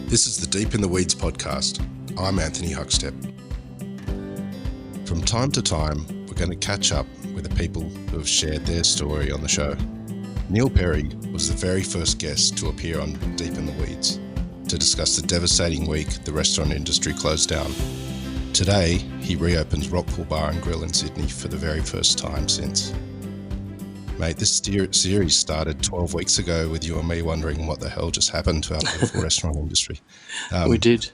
This is the Deep in the Weeds podcast. I'm Anthony Huckstep. From time to time, we're going to catch up with the people who have shared their story on the show. Neil Perry was the very first guest to appear on Deep in the Weeds to discuss the devastating week the restaurant industry closed down. Today, he reopens Rockpool Bar and Grill in Sydney for the very first time since. Mate, this series started 12 weeks ago with you and me wondering what the hell just happened to our beautiful restaurant industry. We did.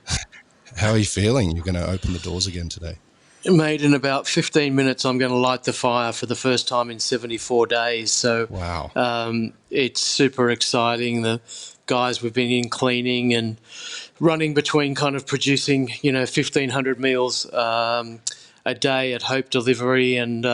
How are you feeling? You're going to open the doors again today? Mate, in about 15 minutes, I'm going to light the fire for the first time in 74 days. So wow. It's super exciting. The guys, we've been in cleaning and running between kind of producing, 1,500 meals a day at Hope Delivery and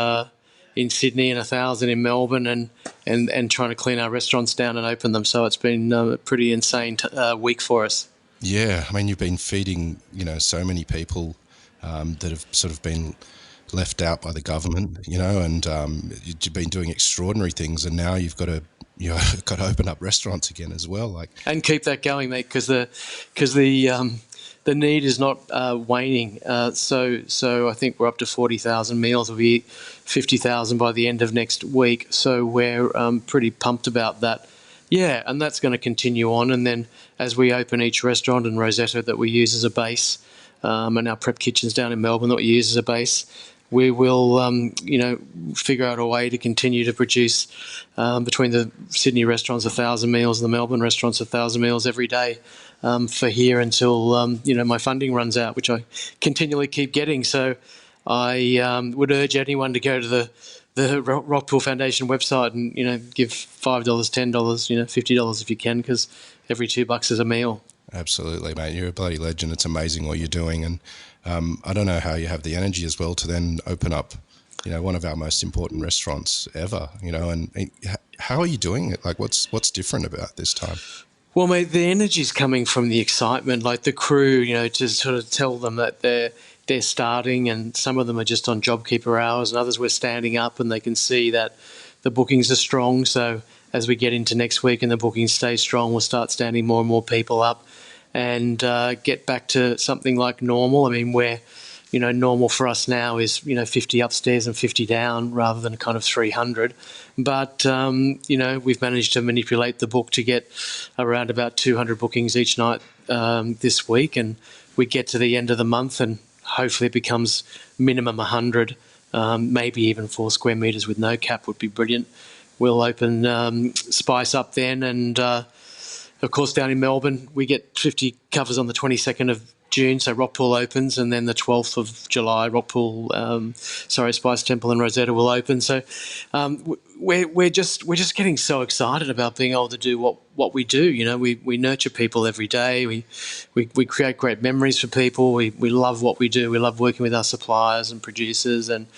in Sydney and 1,000 in Melbourne and trying to clean our restaurants down and open them. So it's been a pretty insane week for us. Yeah, I mean, you've been feeding, so many people that have sort of been left out by the government, and you've been doing extraordinary things, and now you've got to open up restaurants again as well, and keep that going, mate, because the need is not waning. So I think we're up to 40,000 meals. We'll be 50,000 by the end of next week. So we're pretty pumped about that. Yeah, and that's going to continue on. And then as we open each restaurant and Rosetta that we use as a base, and our prep kitchens down in Melbourne that we use as a base, we will, figure out a way to continue to produce between the Sydney restaurants 1,000 meals and the Melbourne restaurants 1,000 meals every day for here until, my funding runs out, which I continually keep getting. So I would urge anyone to go to the Rockpool Foundation website and, give $5, $10, $50 if you can, because every $2 is a meal. Absolutely, mate. You're a bloody legend. It's amazing what you're doing. And I don't know how you have the energy as well to then open up, one of our most important restaurants ever, and how are you doing it? Like, what's different about this time? Well, mate, the energy's coming from the excitement, like the crew, to sort of tell them that they're starting, and some of them are just on JobKeeper hours and others we're standing up and they can see that the bookings are strong. So as we get into next week and the bookings stay strong, we'll start standing more and more people up and get back to something like normal. I mean, where, normal for us now is, 50 upstairs and 50 down rather than kind of 300. But, we've managed to manipulate the book to get around about 200 bookings each night this week. And we get to the end of the month and hopefully it becomes minimum 100, maybe even 4 square metres with no cap would be brilliant. We'll open Spice up then, and of course down in Melbourne we get 50 covers on the 22nd of June, so Rockpool opens, and then the 12th of July Spice Temple and Rosetta will open. So we're just getting so excited about being able to do what we do. We nurture people every day. We create great memories for people. We love what we do. We love working with our suppliers and producers and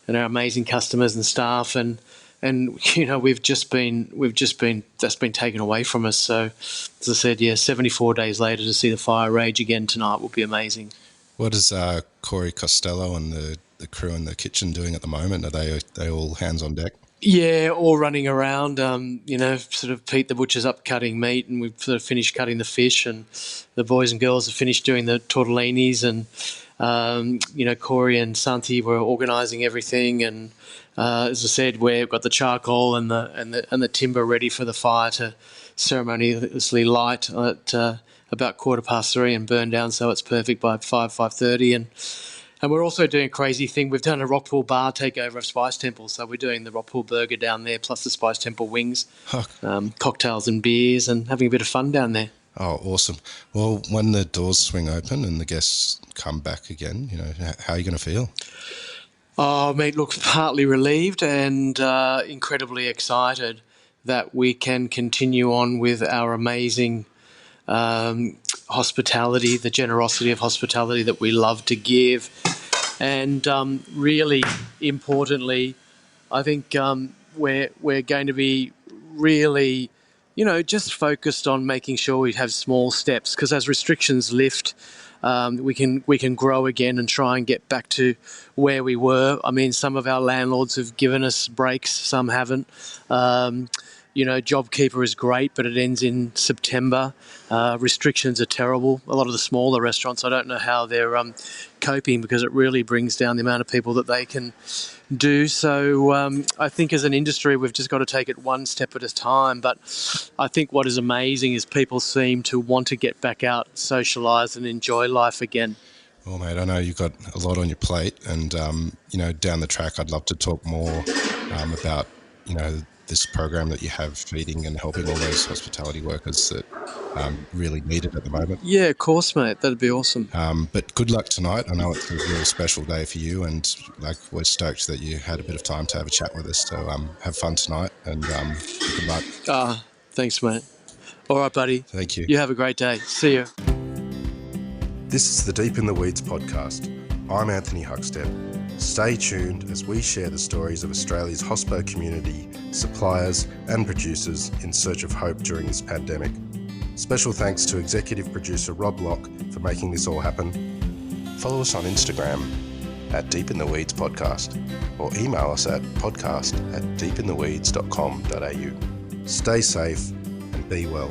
our amazing customers and staff, and we've just been that's been taken away from us. So as I said, 74 days later to see the fire rage again tonight will be amazing. What is Corey Costello and the crew in the kitchen doing at the moment? Are they all hands on deck? Yeah, all running around. Sort of Pete the butcher's up cutting meat, and we've sort of finished cutting the fish, and the boys and girls have finished doing the tortellinis, and Corey and Santi were organising everything, and as I said, we've got the charcoal and the timber ready for the fire to ceremoniously light at about 3:15 and burn down, so it's perfect by 5:30. And we're also doing a crazy thing. We've done a Rockpool bar takeover of Spice Temple, so we're doing the Rockpool burger down there, plus the Spice Temple wings, cocktails and beers, and having a bit of fun down there. Oh, awesome. Well, when the doors swing open and the guests come back again, how are you going to feel? Oh, mate, look, partly relieved and incredibly excited that we can continue on with our amazing hospitality, the generosity of hospitality that we love to give. And really importantly, I think we're going to be really, just focused on making sure we have small steps, because as restrictions lift, we can grow again and try and get back to where we were. I mean, some of our landlords have given us breaks, some haven't. JobKeeper is great, but it ends in September. Restrictions are terrible. A lot of the smaller restaurants, I don't know how they're coping, because it really brings down the amount of people that they can do. So I think as an industry, we've just got to take it one step at a time. But I think what is amazing is people seem to want to get back out, socialise and enjoy life again. Well, mate, I know you've got a lot on your plate, and, down the track, I'd love to talk more about, this program that you have, feeding and helping all those hospitality workers that really need it at the moment. Yeah, of course, mate. That'd be awesome. But good luck tonight. I know it's a real special day for you, and we're stoked that you had a bit of time to have a chat with us. So have fun tonight, and good luck. Thanks, mate. All right, buddy. Thank you. You have a great day. See you. This is the Deep in the Weeds podcast. I'm Anthony Huckstep. Stay tuned as we share the stories of Australia's hospo community, suppliers and producers in search of hope during this pandemic. Special thanks to executive producer Rob Locke for making this all happen. Follow us on Instagram at Deep in the Weeds Podcast, or email us at podcast@deepintheweeds.com.au. Stay safe and be well.